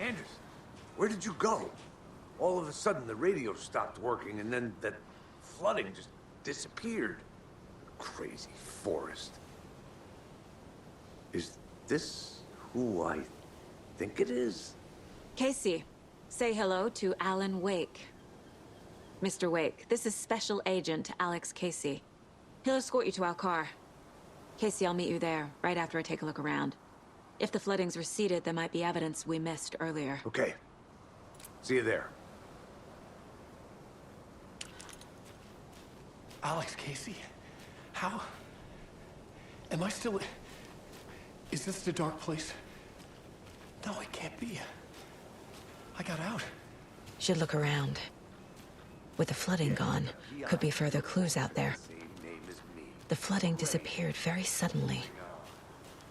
Anderson, where did you go? All of a sudden, the radio stopped working, and then that flooding just disappeared. Crazy forest. Is this who I think it is? Casey, say hello to Alan Wake. Mr. Wake, this is Special Agent Alex Casey. He'll escort you to our car. Casey, I'll meet you there, right after I take a look around. If the flooding's receded, there might be evidence we missed earlier. Okay. See you there. Alex Casey? How? Am I still... Is this the dark place? No, it can't be. I got out. Should look around. With the flooding gone, could be further clues out there. The flooding disappeared very suddenly.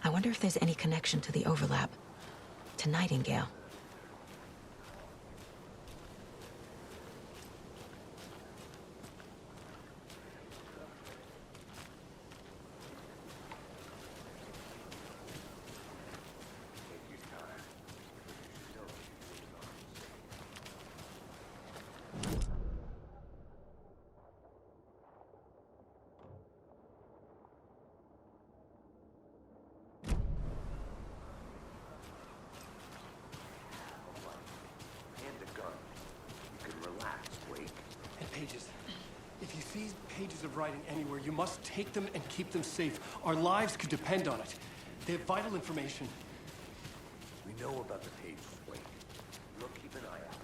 I wonder if there's any connection to the overlap. To Nightingale. Pages. If you see pages of writing anywhere, you must take them and keep them safe. Our lives could depend on it. They have vital information. We know about the pages, Wake. We'll keep an eye out.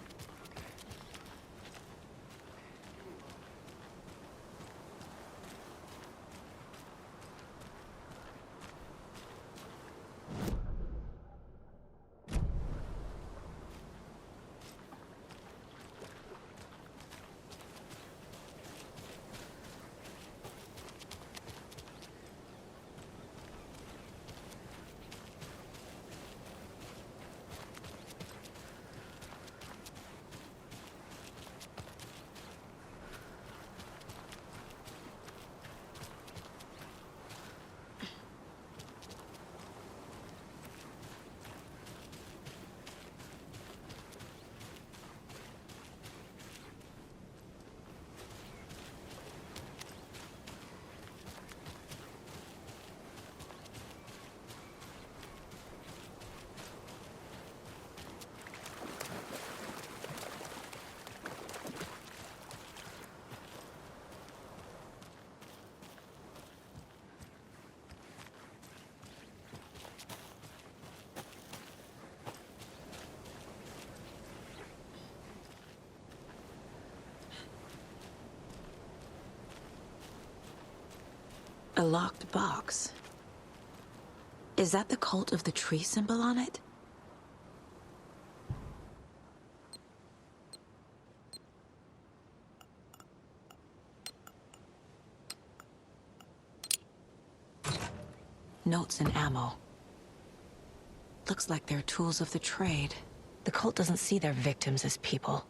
A locked box. Is that the cult of the tree symbol on it? Notes and ammo. Looks like they're tools of the trade. The cult doesn't see their victims as people.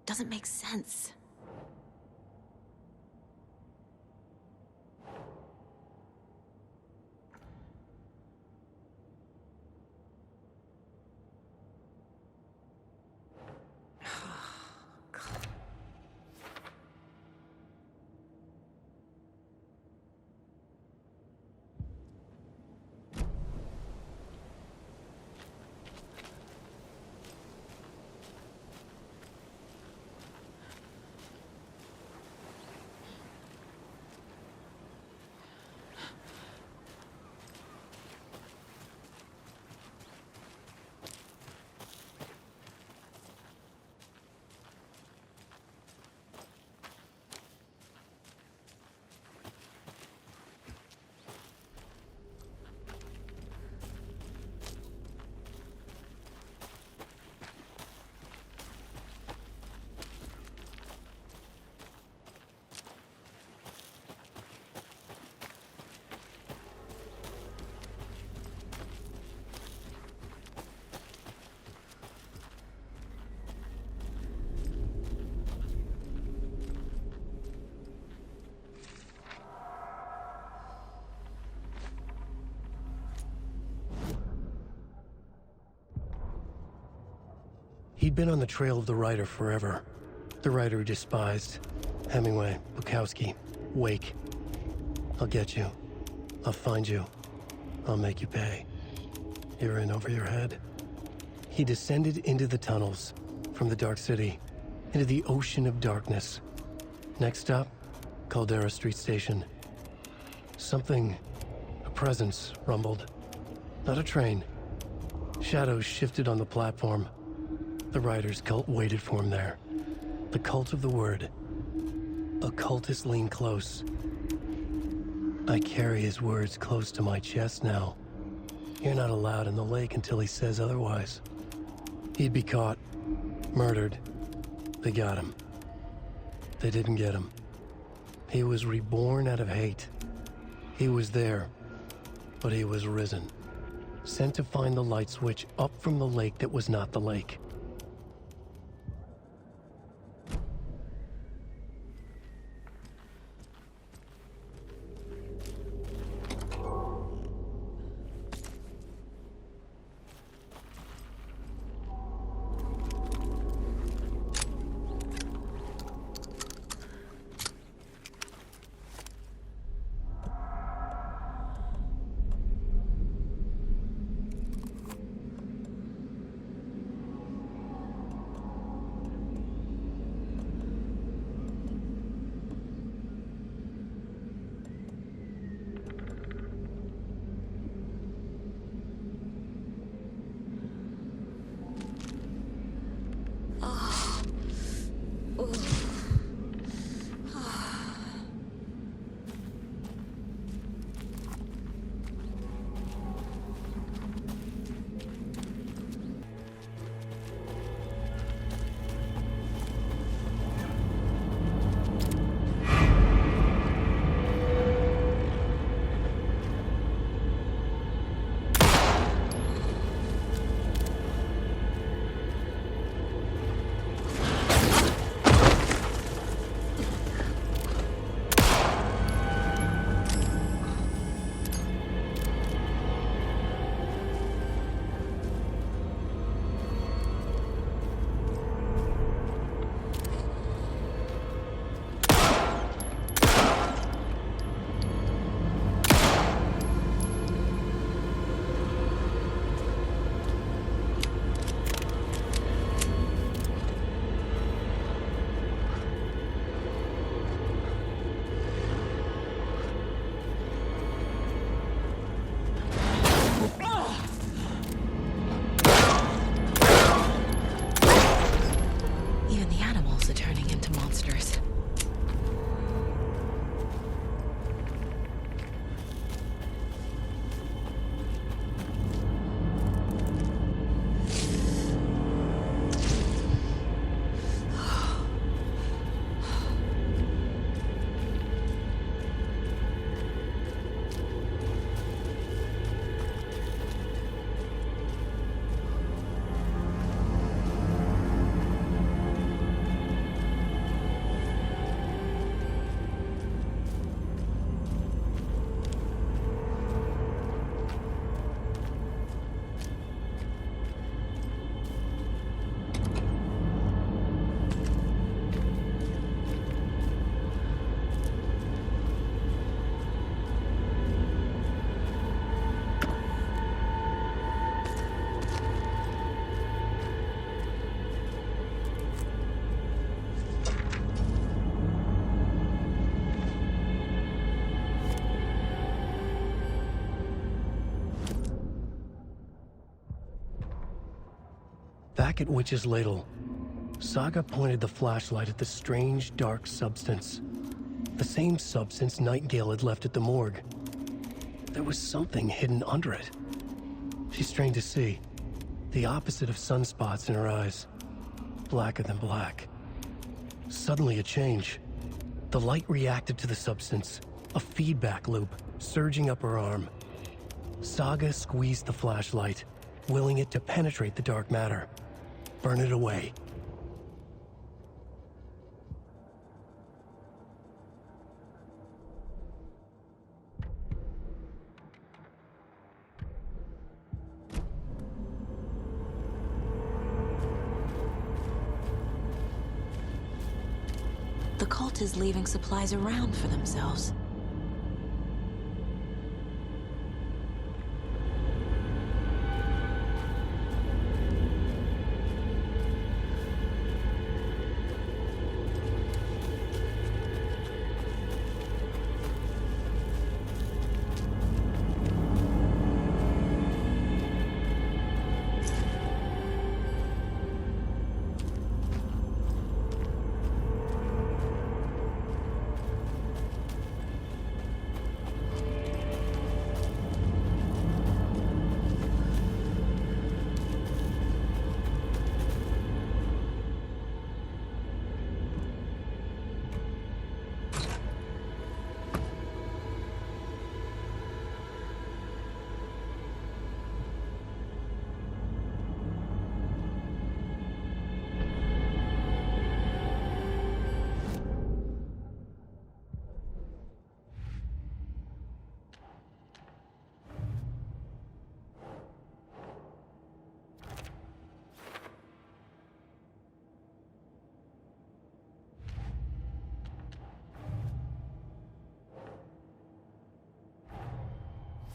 Doesn't make sense. He'd been on the trail of the writer forever. The writer he despised. Hemingway, Bukowski, Wake. I'll get you. I'll find you. I'll make you pay. You're in over your head. He descended into the tunnels, from the Dark City, into the ocean of darkness. Next stop, Caldera Street Station. Something, a presence, rumbled. Not a train. Shadows shifted on the platform. The writer's cult waited for him there. The cult of the word. Occultists lean close. I carry his words close to my chest now. You're not allowed in the lake until he says otherwise. He'd be caught, murdered. They got him. They didn't get him. He was reborn out of hate. He was there, but he was risen. Sent to find the light switch up from the lake that was not the lake. Back at Witch's Ladle, Saga pointed the flashlight at the strange, dark substance. The same substance Nightingale had left at the morgue. There was something hidden under it. She strained to see. The opposite of sunspots in her eyes. Blacker than black. Suddenly a change. The light reacted to the substance. A feedback loop, surging up her arm. Saga squeezed the flashlight, willing it to penetrate the dark matter. Burn it away. cult is leaving supplies around for themselves.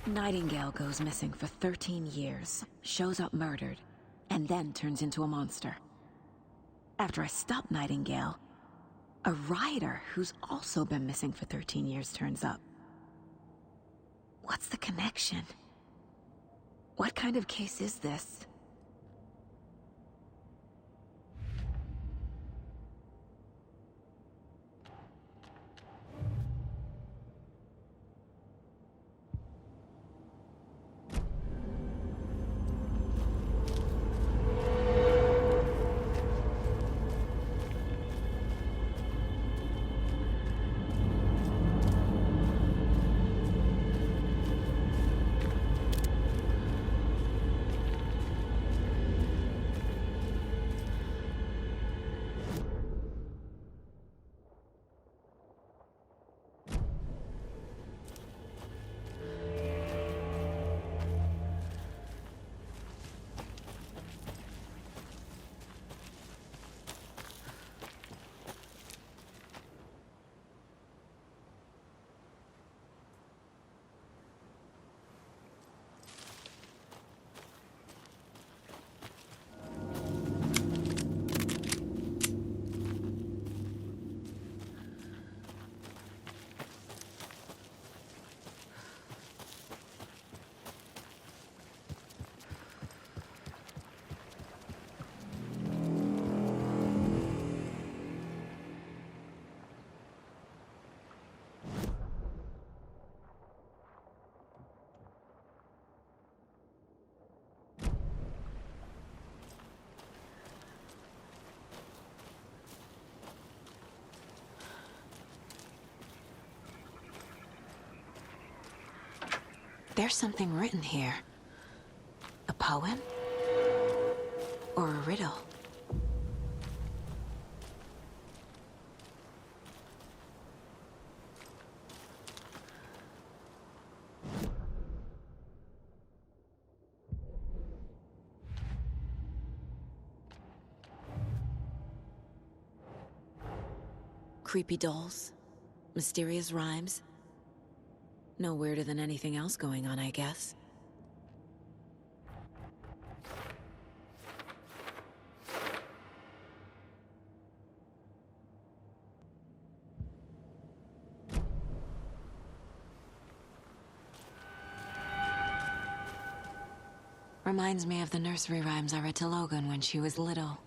Nightingale goes missing for 13 years, shows up murdered, and then turns into a monster. After I stop Nightingale, a rider who's also been missing for 13 years turns up. What's the connection? What kind of case is this? There's something written here. A poem? Or a riddle? Creepy dolls, mysterious rhymes. No weirder than anything else going on, I guess. Reminds me of the nursery rhymes I read to Logan when she was little.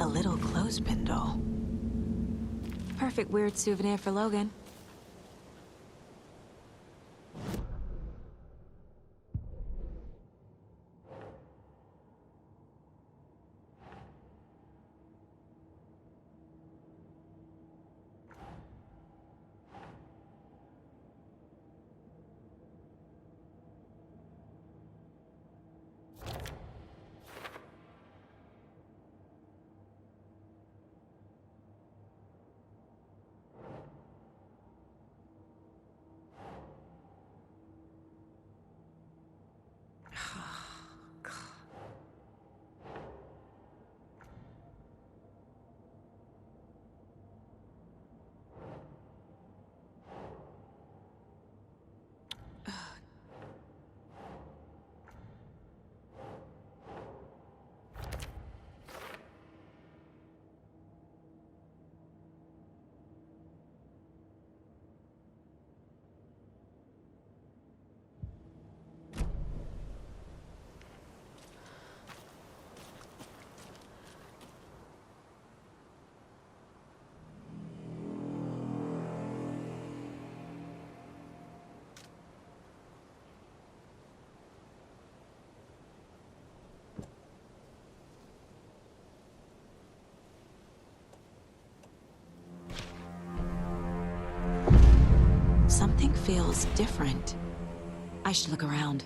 A little clothespin doll. Perfect weird souvenir for Logan. something feels different. I should look around.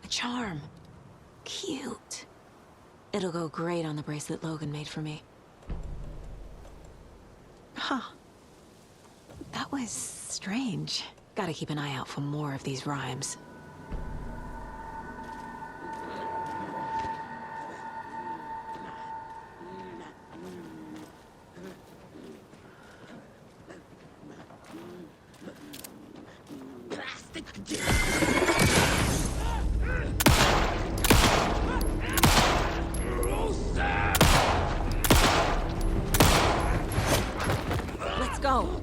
A charm. Cute. It'll go great on the bracelet Logan made for me. Huh. That was strange. Gotta keep an eye out for more of these rhymes. Let's go.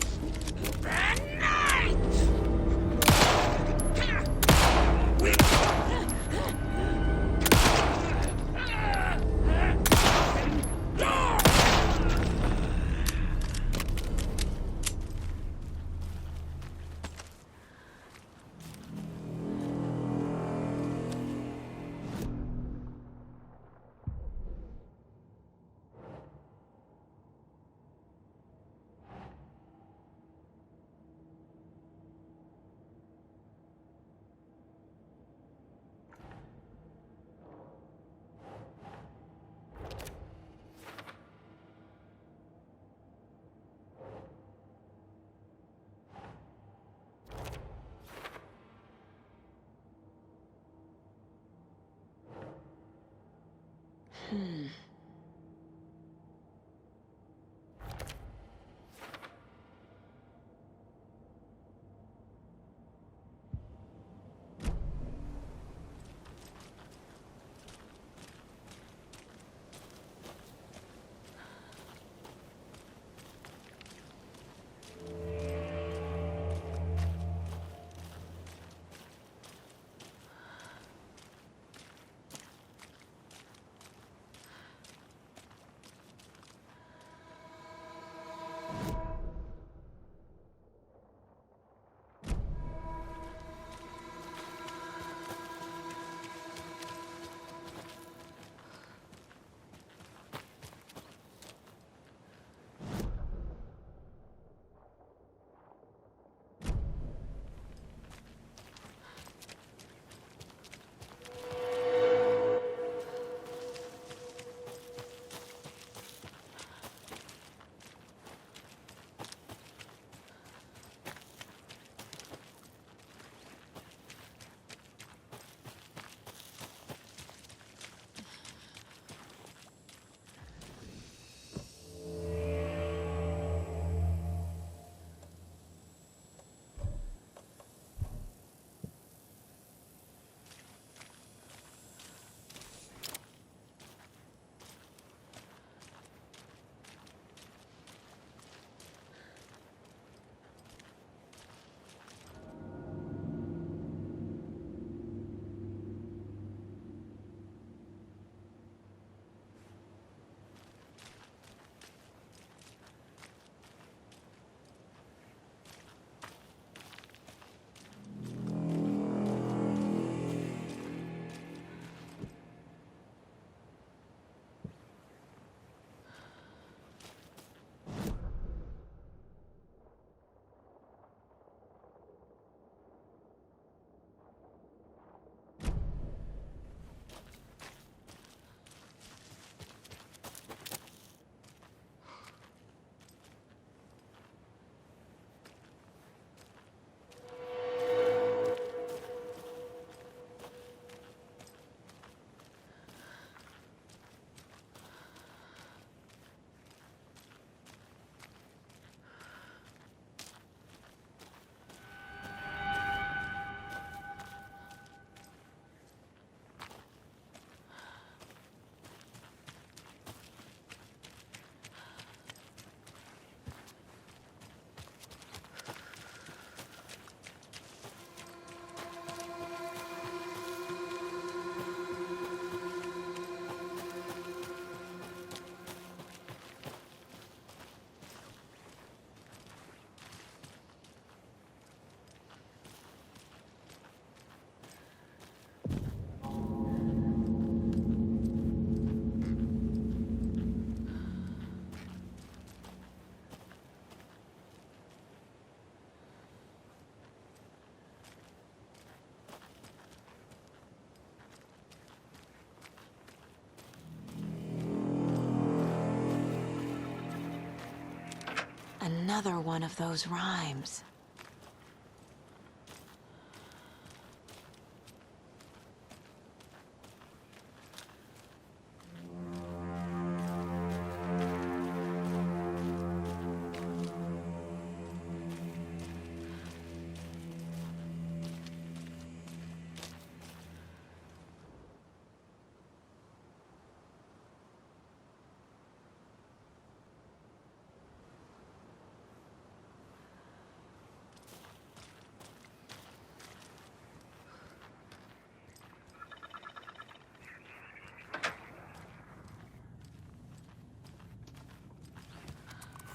Another one of those rhymes.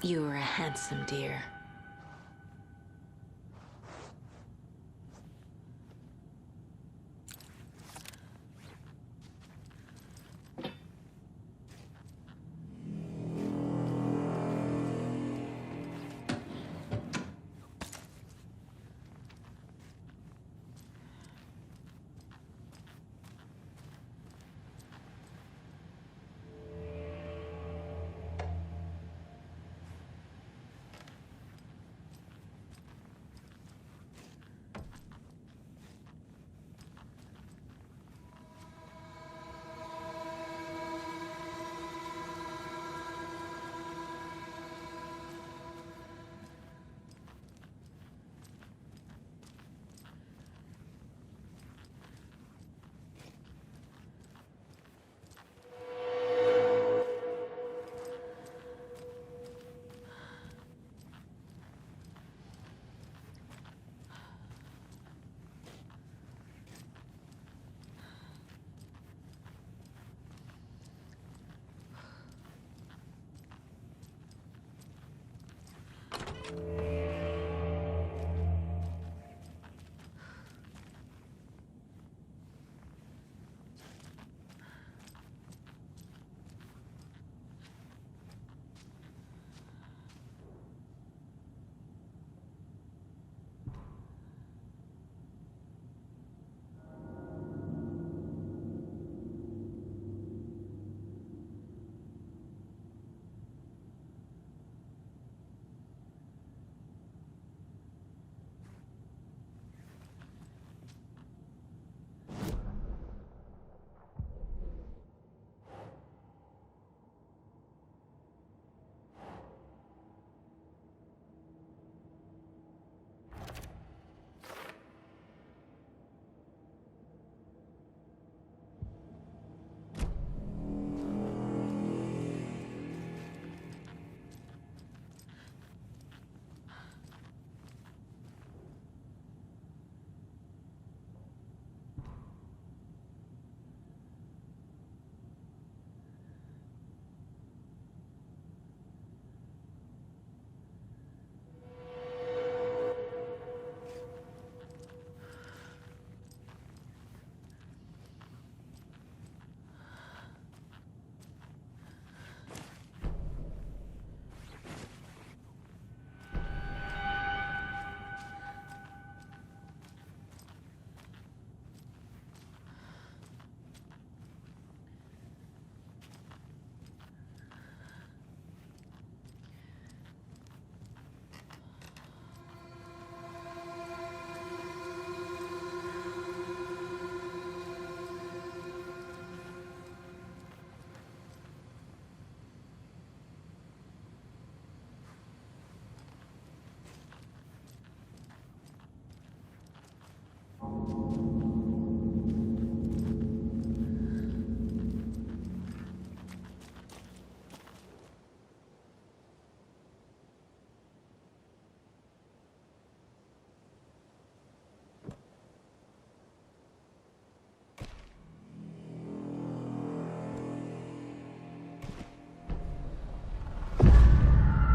You were a handsome deer.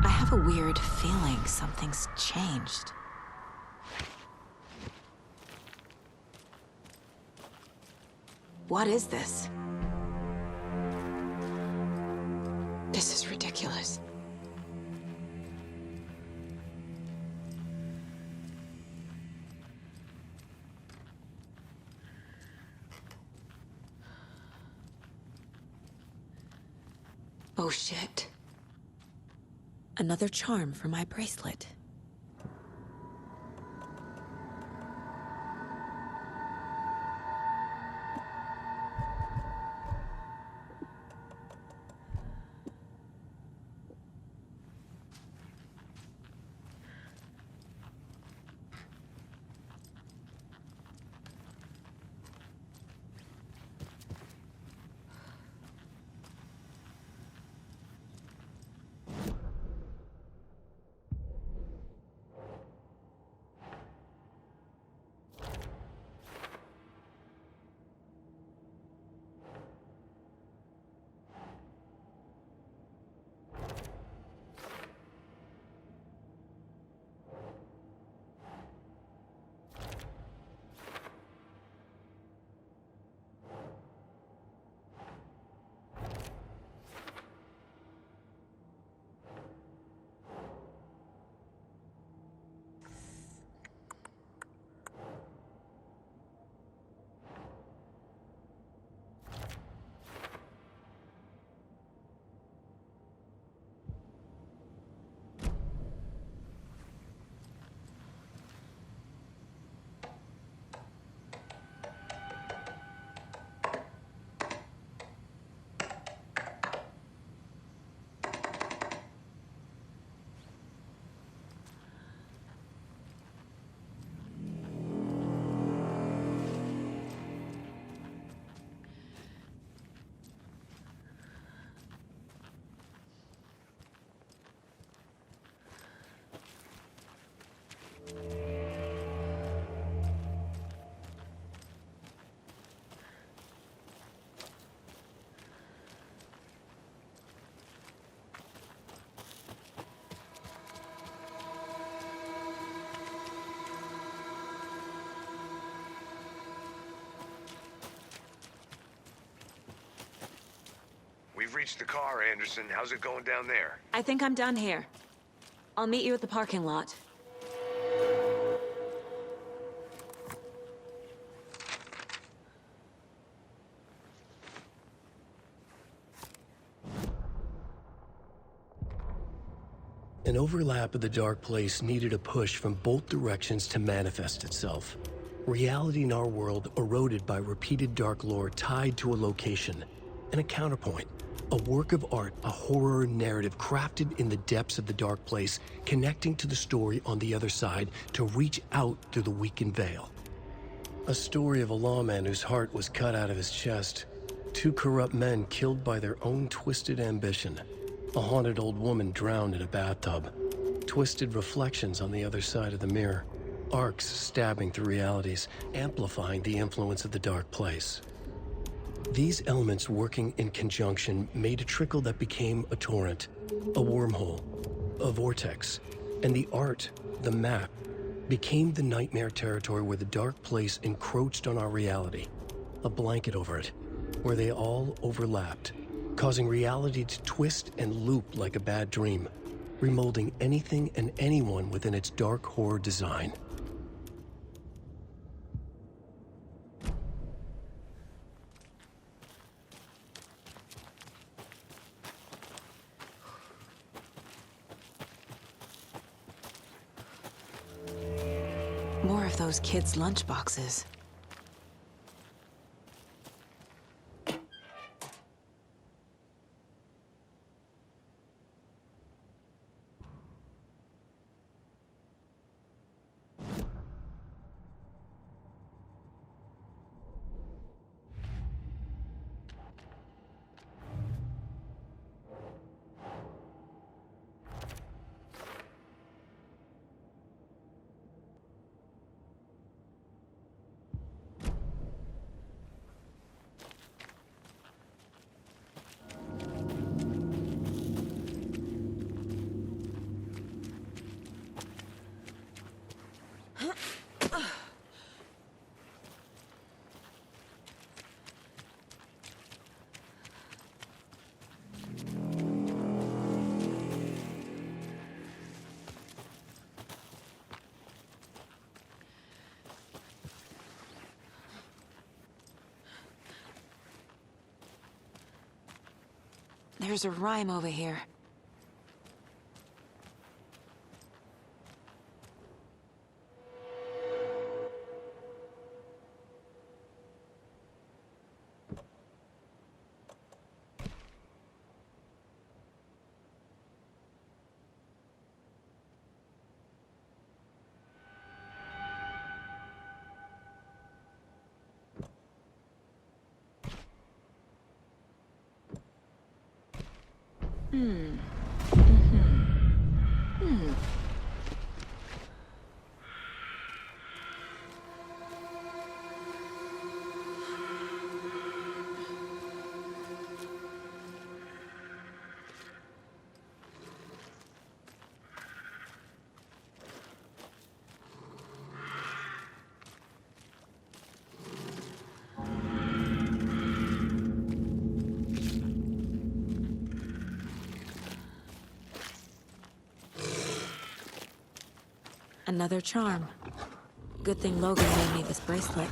I have a weird feeling something's changed. What is this? This is ridiculous. Oh shit. Another charm for my bracelet. We've reached the car, Anderson. How's it going down there? I think I'm done here. I'll meet you at the parking lot. An overlap of the dark place needed a push from both directions to manifest itself. Reality in our world eroded by repeated dark lore tied to a location, and a counterpoint. A work of art, a horror narrative crafted in the depths of the dark place, connecting to the story on the other side to reach out through the weakened veil. A story of a lawman whose heart was cut out of his chest. Two corrupt men killed by their own twisted ambition. A haunted old woman drowned in a bathtub. Twisted reflections on the other side of the mirror. Arcs stabbing through realities, amplifying the influence of the dark place. These elements working in conjunction made a trickle that became a torrent, a wormhole, a vortex, and the art, the map, became the nightmare territory where the dark place encroached on our reality, a blanket over it, where they all overlapped, causing reality to twist and loop like a bad dream, remolding anything and anyone within its dark horror design. More of those kids' lunchboxes. There's a rhyme over here. Another charm. Good thing Logan made me this bracelet.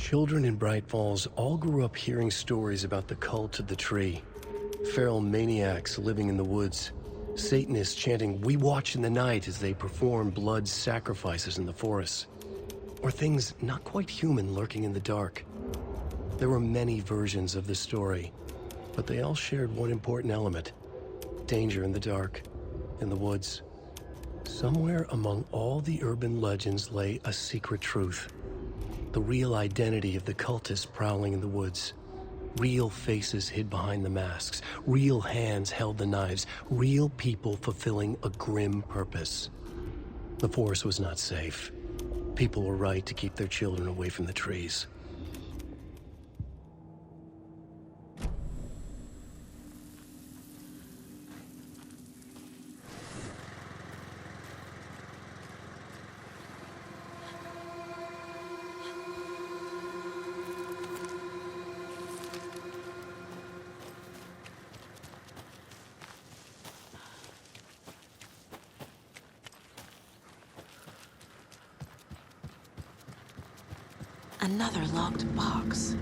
Children in Bright Falls all grew up hearing stories about the cult of the tree. Feral maniacs living in the woods, Satanists chanting, "We watch in the night," as they perform blood sacrifices in the forests. Or things not quite human lurking in the dark. There were many versions of the story, but they all shared one important element: danger in the dark, in the woods. Somewhere among all the urban legends lay a secret truth. The real identity of the cultists prowling in the woods. Real faces hid behind the masks. Real hands held the knives. Real people fulfilling a grim purpose. The forest was not safe. People were right to keep their children away from the trees. Another locked box.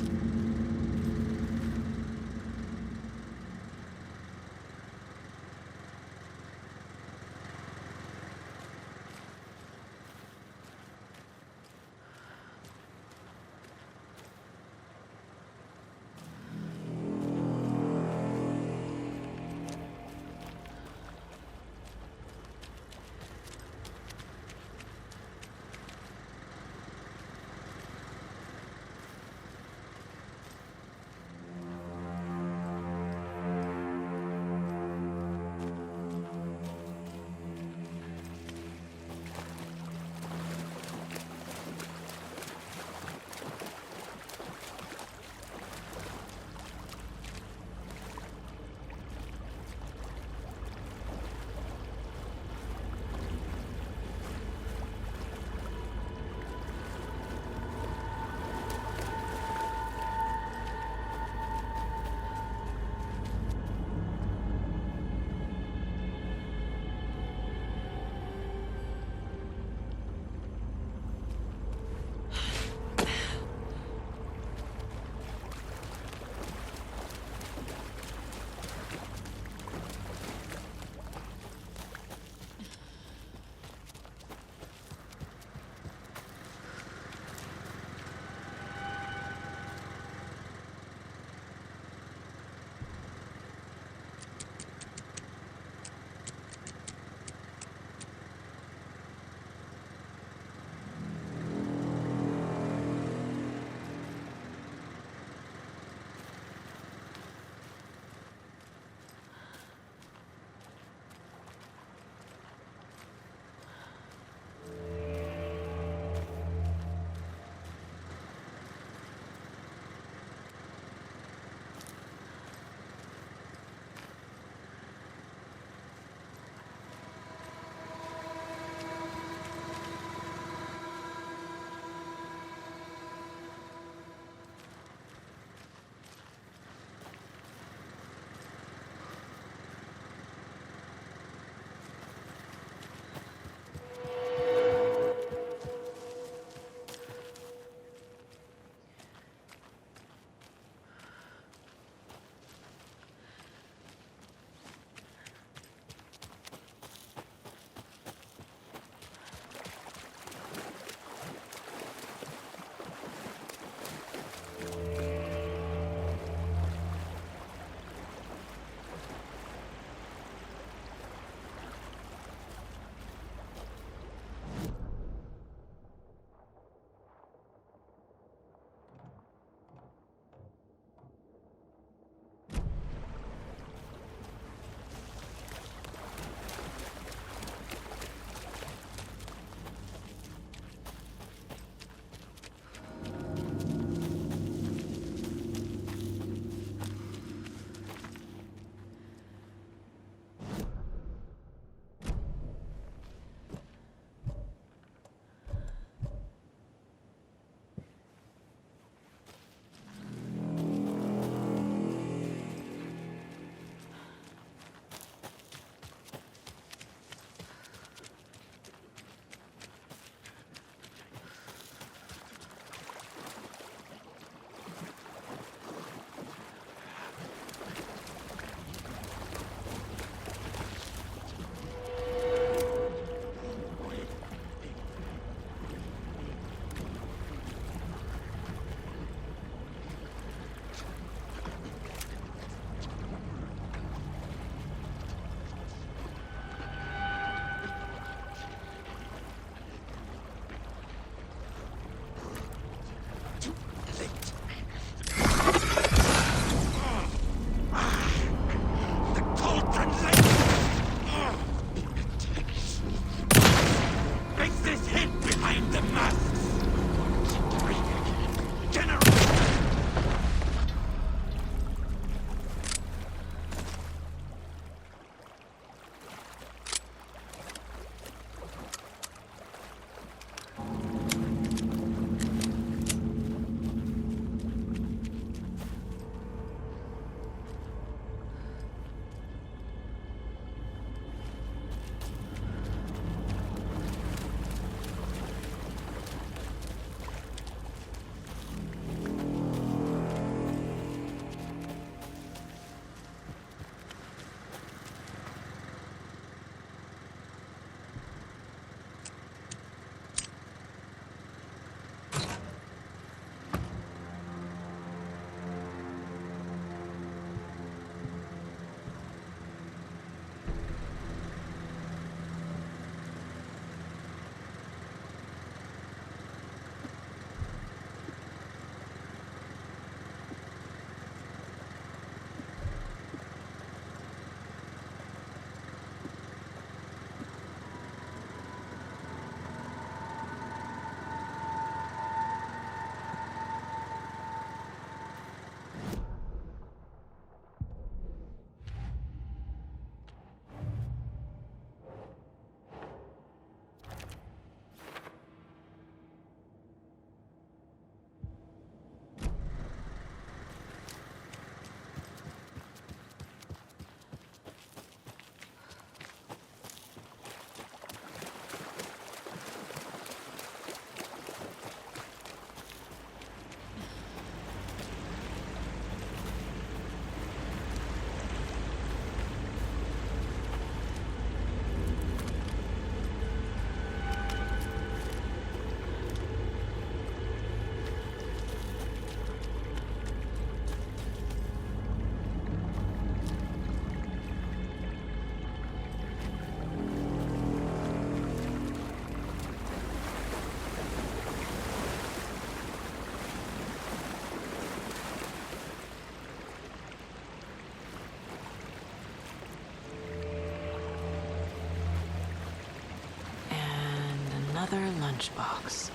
lunchbox.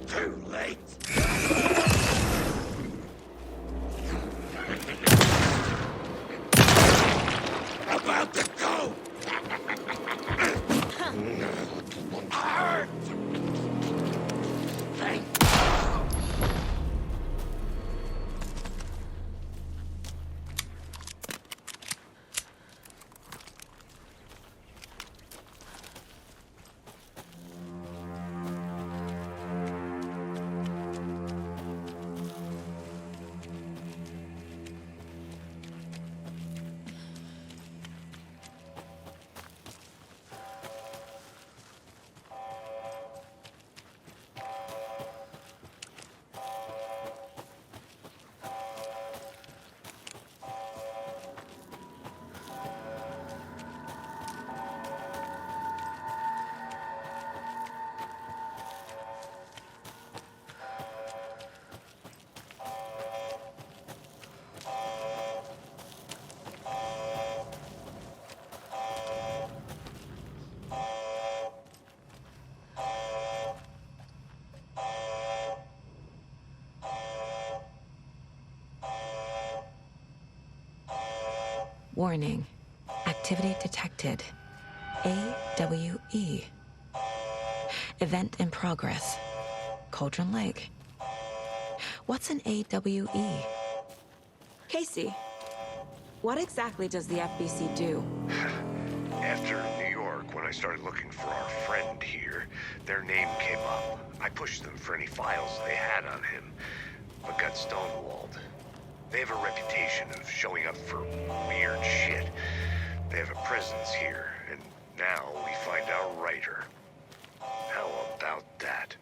Too late. About to go. Hurt. Thank Warning. Activity detected. AWE. Event in progress. Cauldron Lake. What's an AWE? Casey, what exactly does the FBC do? After New York, when I started looking for our friend here, their name came up. I pushed them for any files they had on him, but got stonewalled. They have a reputation of showing up for weird shit. They have a presence here, and now we find our writer. How about that?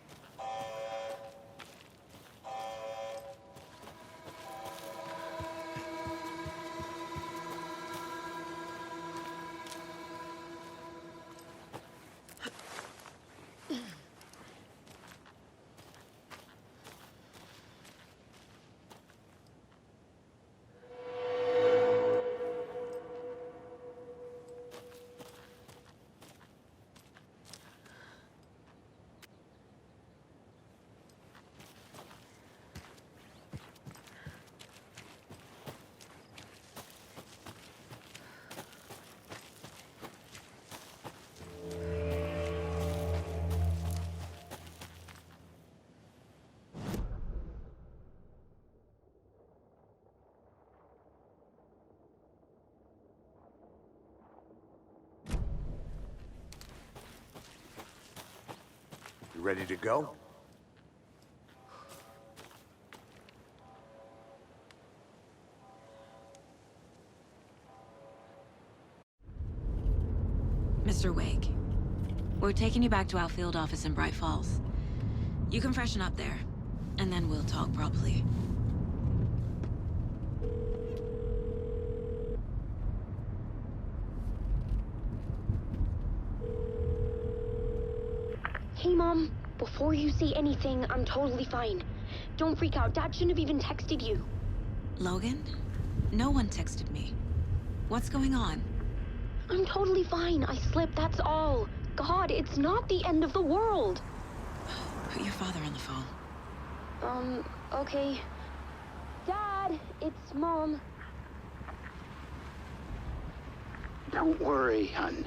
You ready to go? Mr. Wake, we're taking you back to our field office in Bright Falls. You can freshen up there, and then we'll talk properly. Hey, Mom. Before you say anything, I'm totally fine. Don't freak out. Dad shouldn't have even texted you. Logan? No one texted me. What's going on? I'm totally fine. I slipped, that's all. God, it's not the end of the world. Put your father on the phone. Okay. Dad, it's Mom. Don't worry, hon.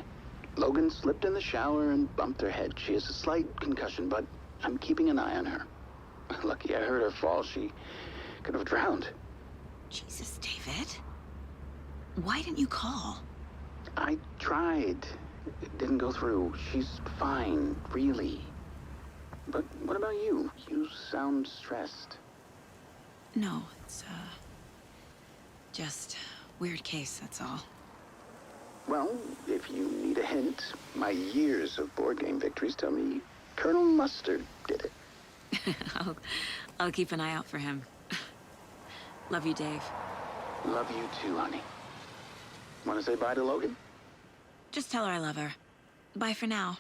Logan slipped in the shower and bumped her head. She has a slight concussion, but I'm keeping an eye on her. Lucky I heard her fall. She could have drowned. Jesus, David. Why didn't you call? I tried. It didn't go through. She's fine, really. But what about you? You sound stressed. No, it's, just weird case, that's all. Well, if you need a hint, my years of board game victories tell me Colonel Mustard did it. I'll keep an eye out for him. Love you, Dave. Love you too, honey. Want to say bye to Logan? Just tell her I love her. Bye for now.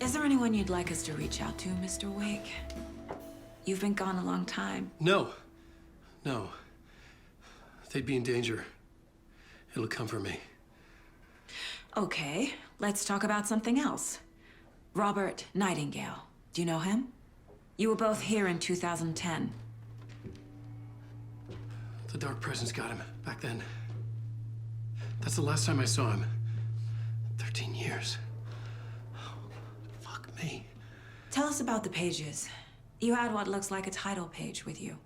Is there anyone you'd like us to reach out to, Mr. Wake? You've been gone a long time. No. No. They'd be in danger. It'll come for me. Okay, let's talk about something else. Robert Nightingale. Do you know him? You were both here in 2010. The Dark Presence got him back then. That's the last time I saw him. 13 years. Fuck me. Tell us about the pages. You had what looks like a title page with you.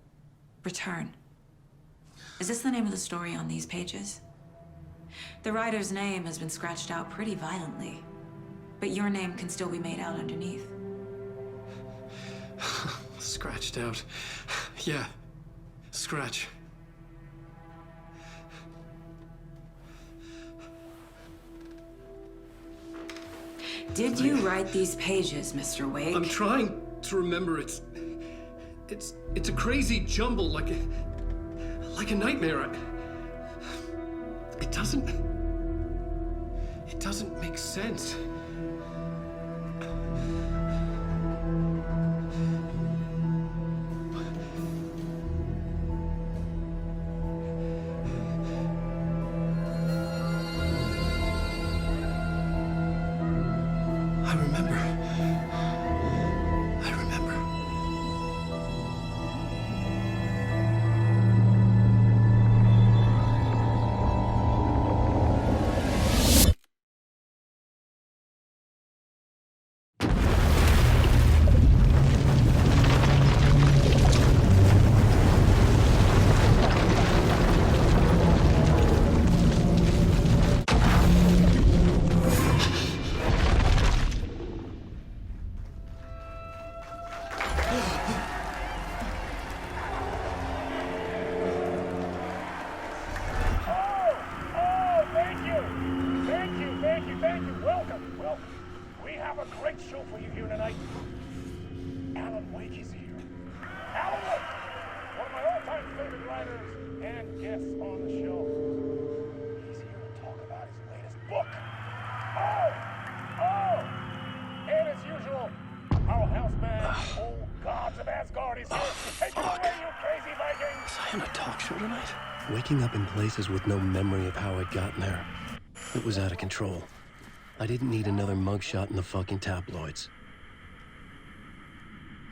Return. Is this the name of the story on these pages? The writer's name has been scratched out pretty violently, but your name can still be made out underneath. Scratched out. Yeah. Scratch. Did you write these pages, Mr. Wake? I'm trying to remember. It's a crazy jumble, like a nightmare. It doesn't make sense. I remember. Thank you. Welcome. We have a great show for you here tonight. Alan Wake is here. Alan Wake, one of my all-time favorite writers and guests on the show. He's here to talk about his latest book. And as usual, our houseman, old gods of Asgard, is here. Take it away, you crazy Vikings! Was I on a talk show tonight? Waking up in places with no memory of how I'd gotten there. It was out of control. I didn't need another mugshot in the fucking tabloids.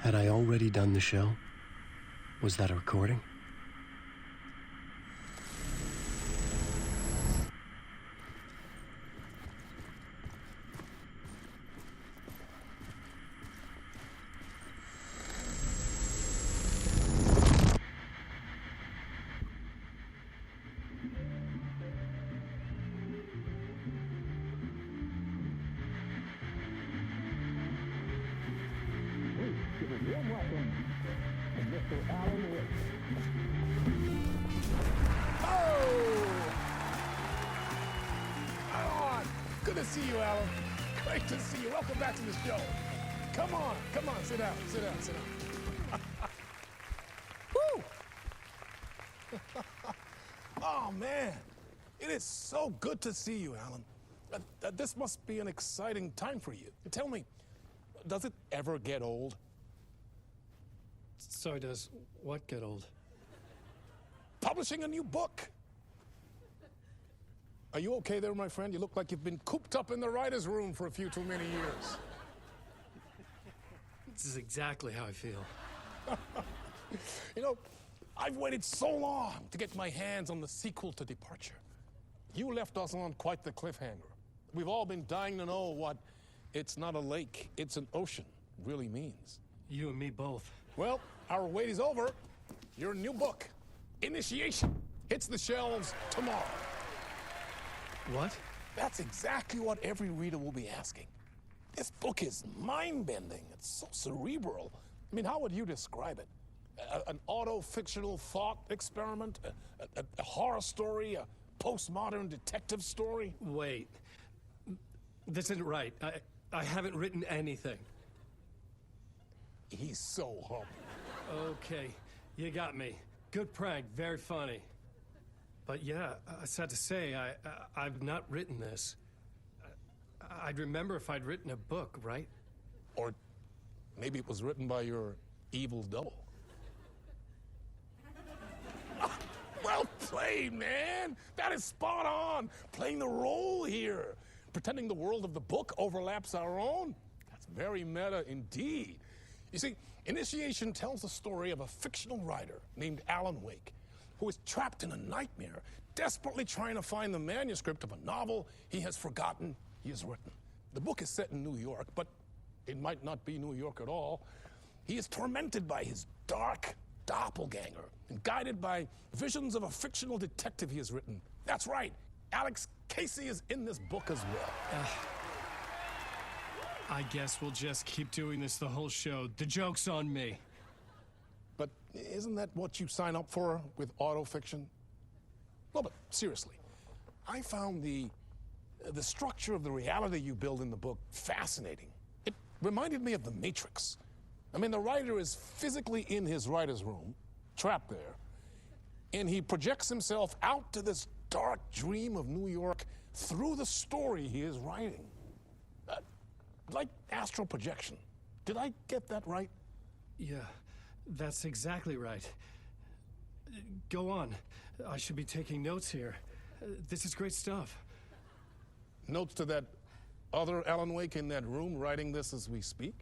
Had I already done the show? Was that a recording? Mr. Alan Wake. Oh! Right on. Good to see you, Alan. Great to see you. Welcome back to the show. Come on, sit down. Woo! Oh, man. It is so good to see you, Alan. This must be an exciting time for you. Tell me, does it ever get old? So does what get old? Publishing a new book. Are you okay there, my friend? You look like you've been cooped up in the writer's room for a few too many years. This is exactly how I feel. You know, I've waited so long to get my hands on the sequel to Departure. You left us on quite the cliffhanger. We've all been dying to know what "it's not a lake, it's an ocean" really means. You and me both. Well, our wait is over. Your new book, Initiation, hits the shelves tomorrow. What? That's exactly what every reader will be asking. This book is mind-bending. It's so cerebral. I mean, how would you describe it? An auto-fictional thought experiment? A horror story? A postmodern detective story? Wait. This isn't right. I haven't written anything. He's so humble. Okay, you got me. Good prank, very funny. But yeah, sad to say, I've not written this. I'd remember if I'd written a book, right? Or maybe it was written by your evil double. Well played, man! That is spot on! Playing the role here. Pretending the world of the book overlaps our own. That's very meta indeed. You see, Initiation tells the story of a fictional writer named Alan Wake, who is trapped in a nightmare, desperately trying to find the manuscript of a novel he has forgotten he has written. The book is set in New York, but it might not be New York at all. He is tormented by his dark doppelganger and guided by visions of a fictional detective he has written. That's right, Alex Casey is in this book as well. I guess we'll just keep doing this the whole show. The joke's on me. But isn't that what you sign up for with autofiction? No, but seriously, I found the structure of the reality you build in the book fascinating. It reminded me of The Matrix. I mean, the writer is physically in his writer's room, trapped there, and he projects himself out to this dark dream of New York through the story he is writing. Like astral projection. Did I get that right? Yeah, that's exactly right. Go on. I should be taking notes here. This is great stuff. Notes to that other Alan Wake in that room writing this as we speak?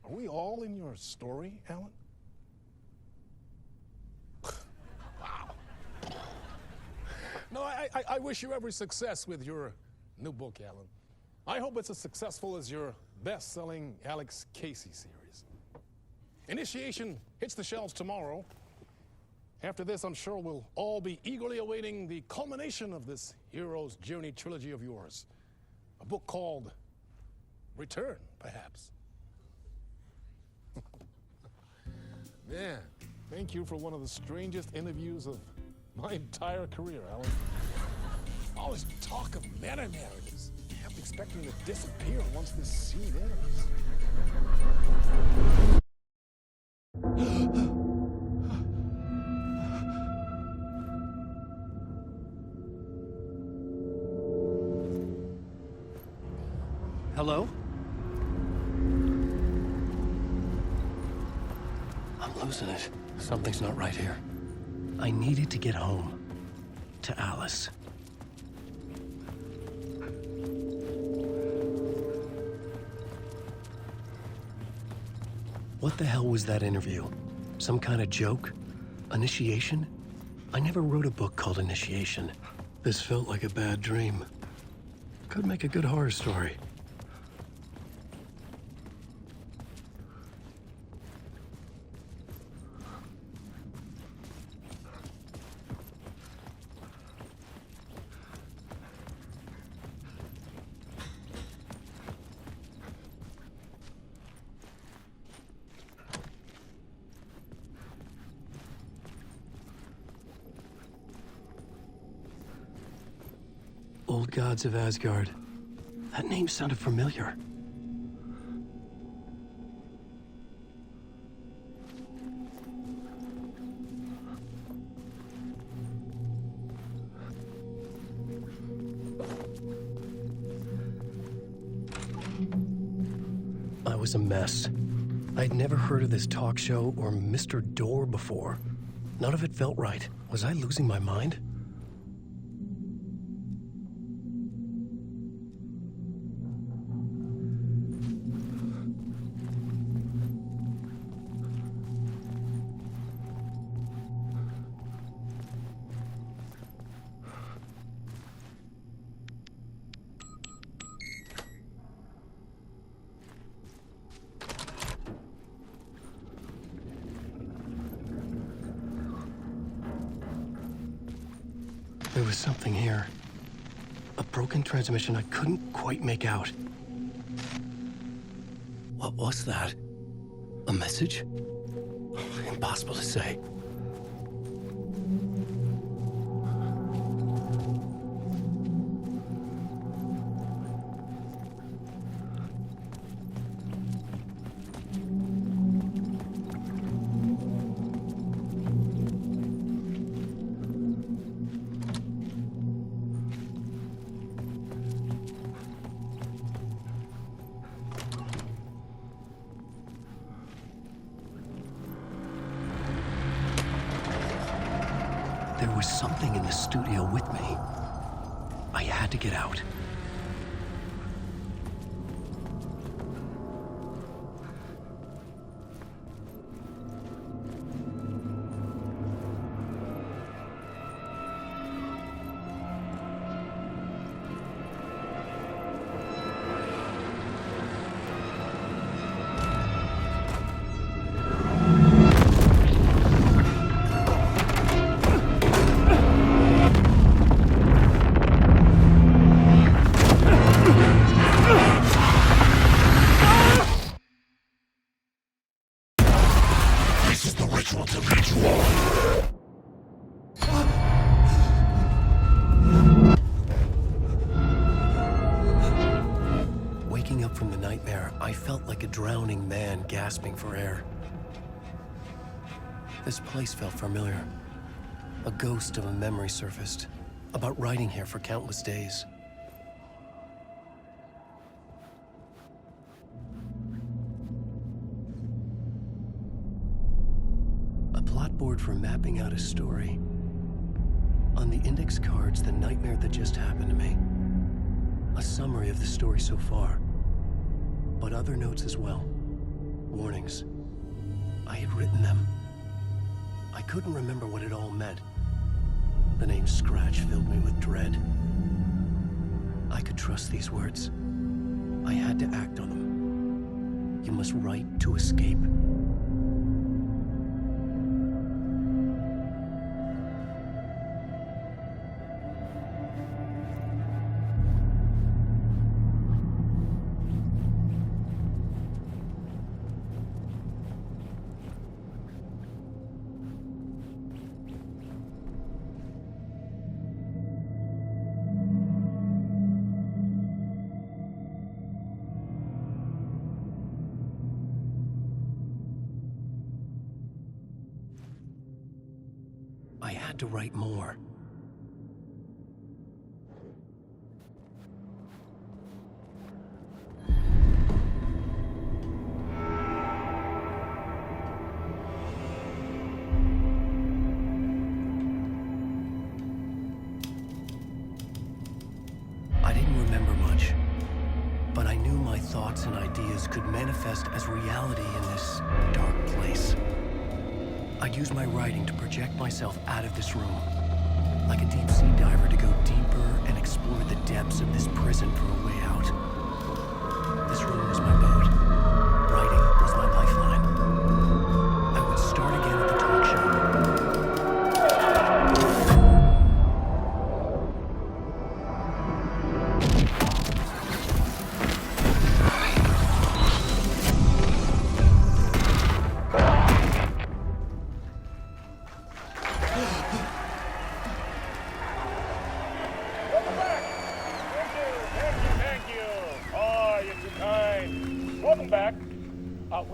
Are we all in your story, Alan? Wow. No, I wish you every success with your new book, Alan. I hope it's as successful as your best-selling Alex Casey series. Initiation hits the shelves tomorrow. After this, I'm sure we'll all be eagerly awaiting the culmination of this hero's journey trilogy of yours. A book called Return, perhaps. Man, thank you for one of the strangest interviews of my entire career, Alan. All this talk of meta-narratives. I'm expecting to disappear once this scene ends. Hello? I'm losing it. Something's not right here. I needed to get home. To Alice. What the hell was that interview? Some kind of joke? Initiation? I never wrote a book called Initiation. This felt like a bad dream. Could make a good horror story. Old gods of Asgard. That name sounded familiar. I was a mess. I'd never heard of this talk show or Mr. Door before. None of it felt right. Was I losing my mind? There was something here. A broken transmission I couldn't quite make out. What was that? A message? Impossible to say. There was something in the studio with me. I had to get out. Waking up from the nightmare, I felt like a drowning man gasping for air. This place felt familiar. A ghost of a memory surfaced, about riding here for countless days. A plot board for mapping out a story. On the index cards, the nightmare that just happened to me. A summary of the story so far, but other notes as well. Warnings. I had written them. I couldn't remember what it all meant. The name Scratch filled me with dread. I could trust these words. I had to act on them. You must write to escape. I had to write more. I didn't remember much, but I knew my thoughts and ideas could manifest as reality in this dark place. I'd use my writing to project myself out of this room, like a deep-sea diver to go deeper and explore the depths of this prison for a way out. This room was my boat. Writing was my lifeline. I would start again at the talk show.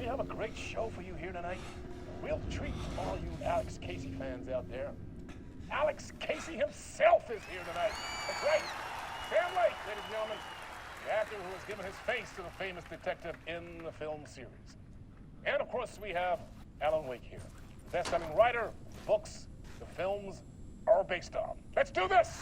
we have a great show for you here tonight. We'll treat all you Alex Casey fans out there. Alex Casey himself is here tonight. That's right. Sam Lake, ladies and gentlemen. The actor who has given his face to the famous detective in the film series. And of course, we have Alan Wake here. Best-selling writer, books, the films are based on. Let's do this!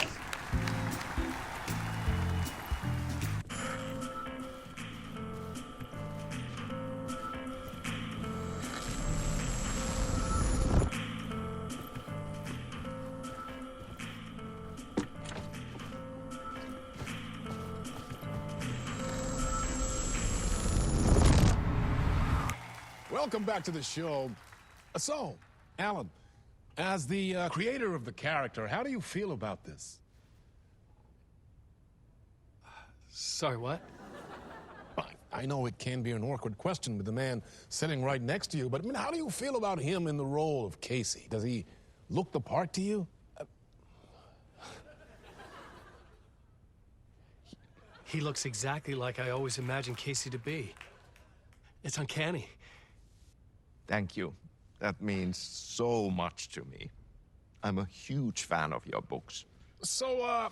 Welcome back to the show. So, Alan, as the creator of the character, how do you feel about this? Sorry, what? I know it can be an awkward question with the man sitting right next to you, but I mean, how do you feel about him in the role of Casey? Does he look the part to you? He looks exactly like I always imagined Casey to be. It's uncanny. Thank you. That means so much to me. I'm a huge fan of your books. So,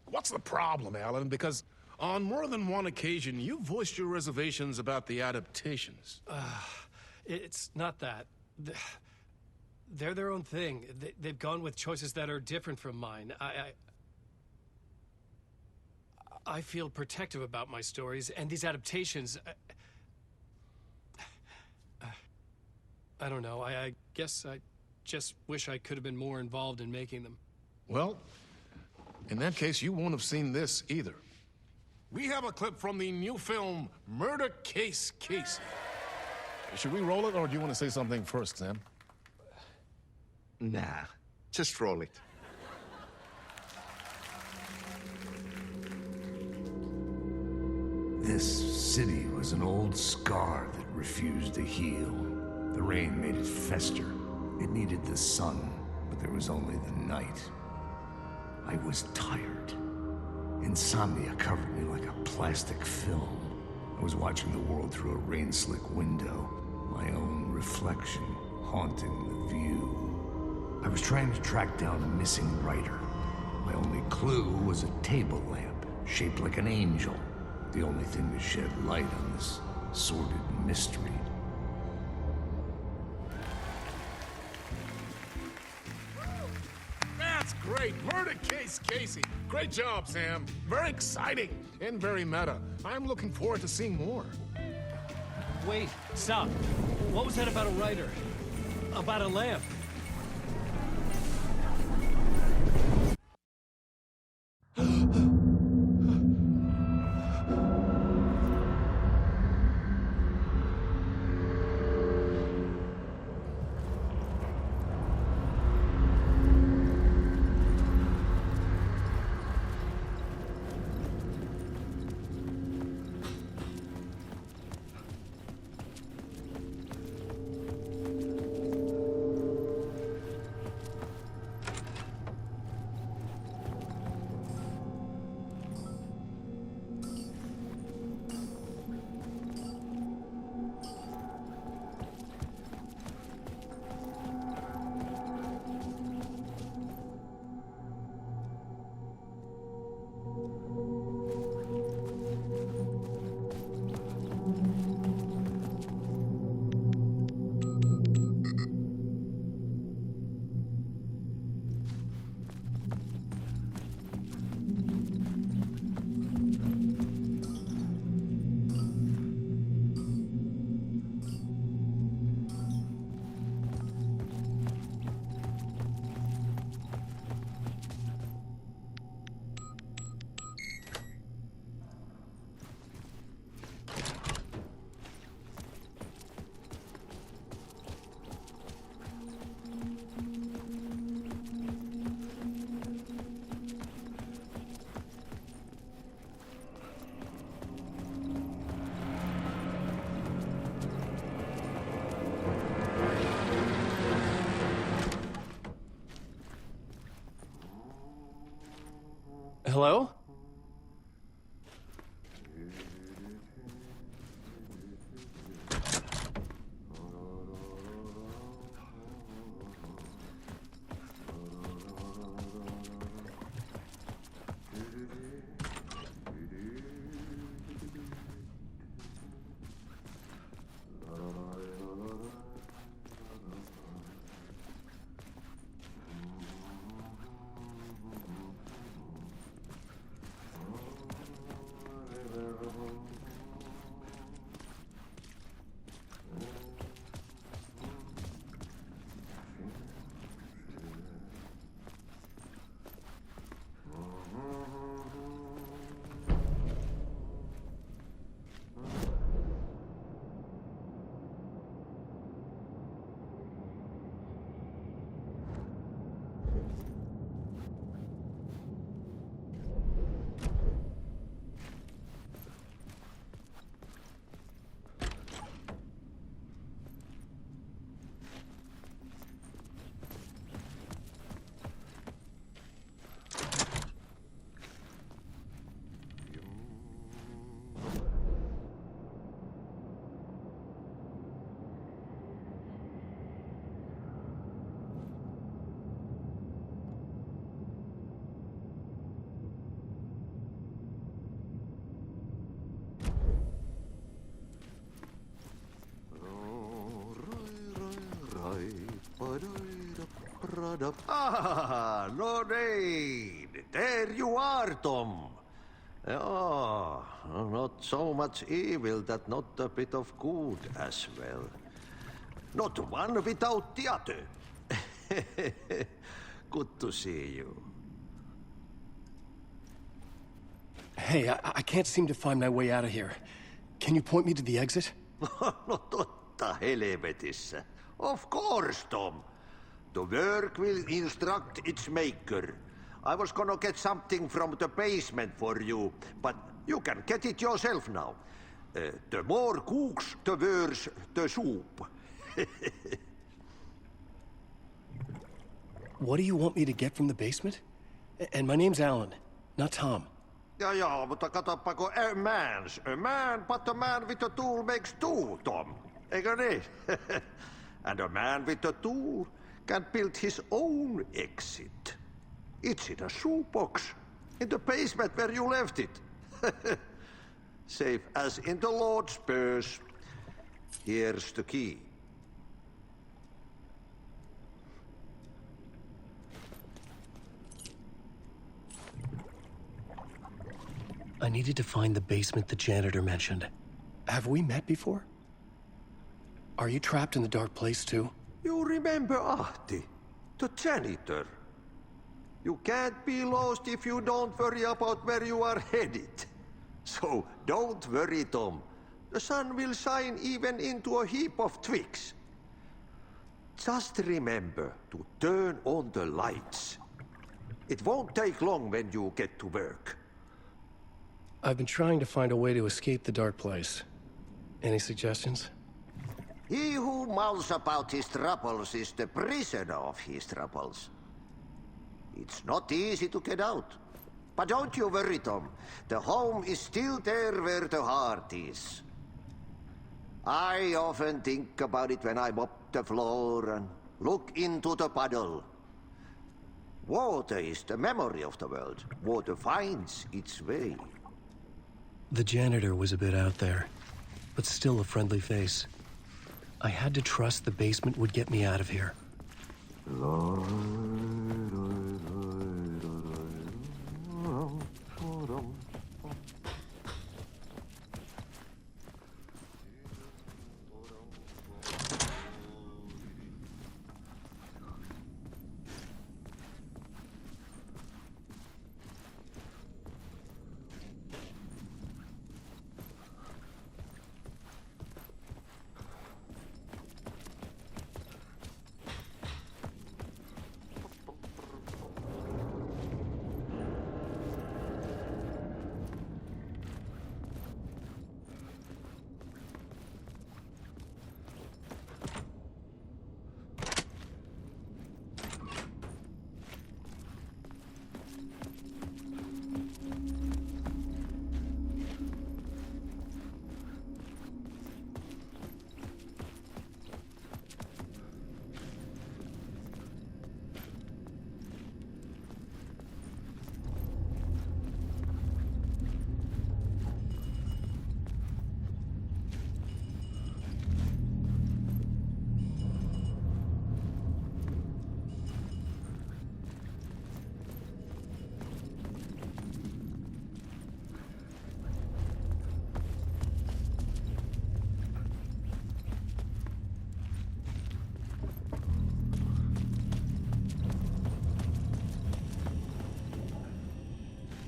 what's the problem, Alan? Because on more than one occasion, you voiced your reservations about the adaptations. It's not that. They're their own thing. They've gone with choices that are different from mine. I feel protective about my stories, and these adaptations... I don't know. I guess I just wish I could have been more involved in making them. Well, in that case, you won't have seen this either. We have a clip from the new film, Murder Case Casey. Should we roll it, or do you want to say something first, Sam? Nah, just roll it. This city was an old scar that refused to heal. The rain made it fester. It needed the sun, but there was only the night. I was tired. Insomnia covered me like a plastic film. I was watching the world through a rain-slick window, my own reflection haunting the view. I was trying to track down a missing writer. My only clue was a table lamp, shaped like an angel. The only thing to shed light on this sordid mystery. That's great! Murder Case Casey! Great job, Sam. Very exciting and very meta. I'm looking forward to seeing more. Wait, stop. What was that about a writer? About a lamp? Hello? Ah, no need. There you are, Tom. Oh, not so much evil that not a bit of good as well. Not one without the other. Good to see you. Hey, I can't seem to find my way out of here. Can you point me to the exit? No totta helvetissä. Of course, Tom. The work will instruct its maker. I was gonna get something from the basement for you, but you can get it yourself now. The more cooks, the worse the soup. What do you want me to get from the basement? And my name's Alan, not Tom. Ja, mutta katoppa, a man, but a man with a tool makes two, Tom. Eikö niin? And a man with a tool can build his own exit. It's in a shoebox, in the basement where you left it. Safe as in the Lord's purse. Here's the key. I needed to find the basement the janitor mentioned. Have we met before? Are you trapped in the dark place too? You remember Ahti, the janitor. You can't be lost if you don't worry about where you are headed. So don't worry, Tom. The sun will shine even into a heap of twigs. Just remember to turn on the lights. It won't take long when you get to work. I've been trying to find a way to escape the dark place. Any suggestions? He who mouths about his troubles is the prisoner of his troubles. It's not easy to get out. But don't you worry, Tom. The home is still there where the heart is. I often think about it when I mop the floor and look into the puddle. Water is the memory of the world. Water finds its way. The janitor was a bit out there, but still a friendly face. I had to trust the basement would get me out of here.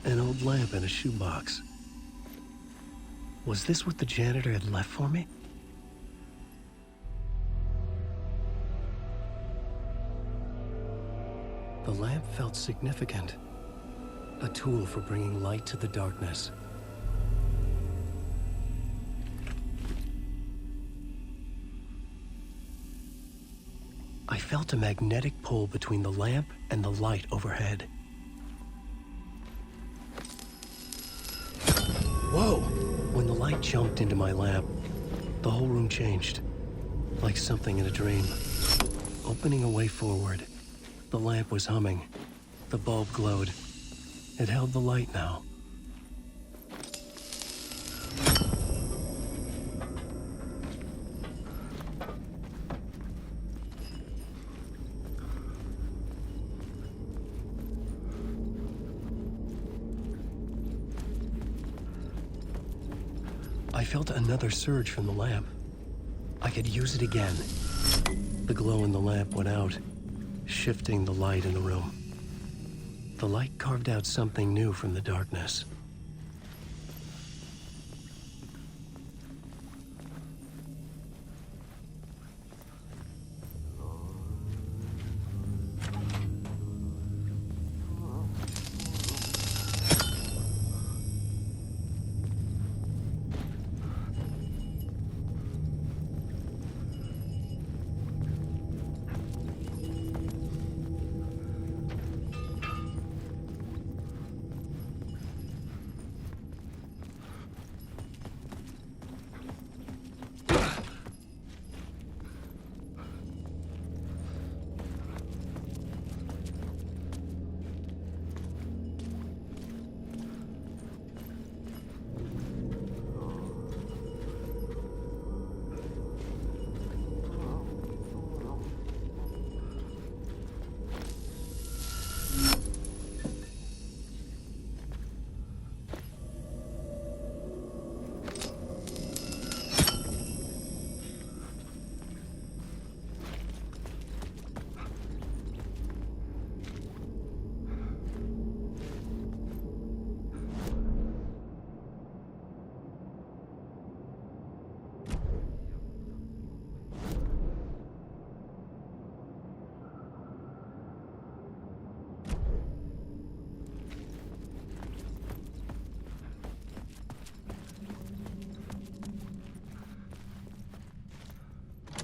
An old lamp in a shoebox. Was this what the janitor had left for me? The lamp felt significant. A tool for bringing light to the darkness. I felt a magnetic pull between the lamp and the light overhead. Whoa! When the light jumped into my lamp, the whole room changed, like something in a dream. Opening a way forward, the lamp was humming. The bulb glowed. It held the light now. I felt another surge from the lamp. I could use it again. The glow in the lamp went out, shifting the light in the room. The light carved out something new from the darkness.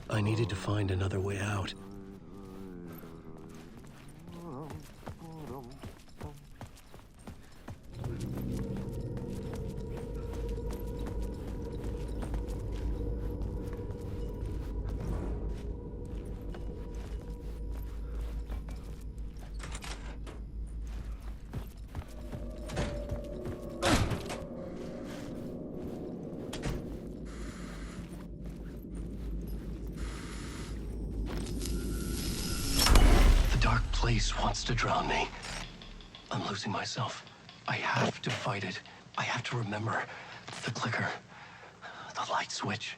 I needed to find another way out. Place wants to drown me. I'm losing myself. I have to fight it. I have to remember the clicker, the light switch.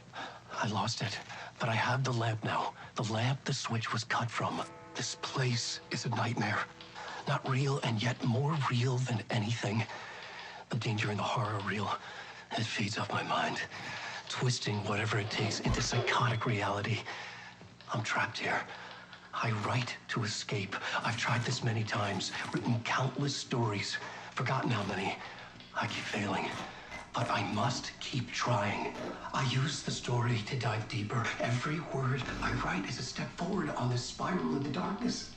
I lost it, but I have the lamp now. The lamp the switch was cut from. This place is a nightmare. Not real, and yet more real than anything. The danger and the horror real. It feeds off my mind, twisting whatever it takes into psychotic reality. I'm trapped here. I write to escape. I've tried this many times, written countless stories, forgotten how many. I keep failing, but I must keep trying. I use the story to dive deeper. Every word I write is a step forward on this spiral in the darkness.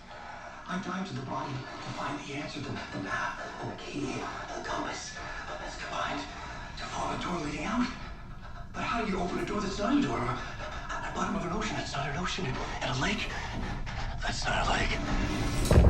I dive to the bottom to find the answer, the map, and the key, and the compass. It's combined to form a door leading out. But how do you open a door that's not a door? At the bottom of an ocean, it's not an ocean. And a lake, that's not a lake.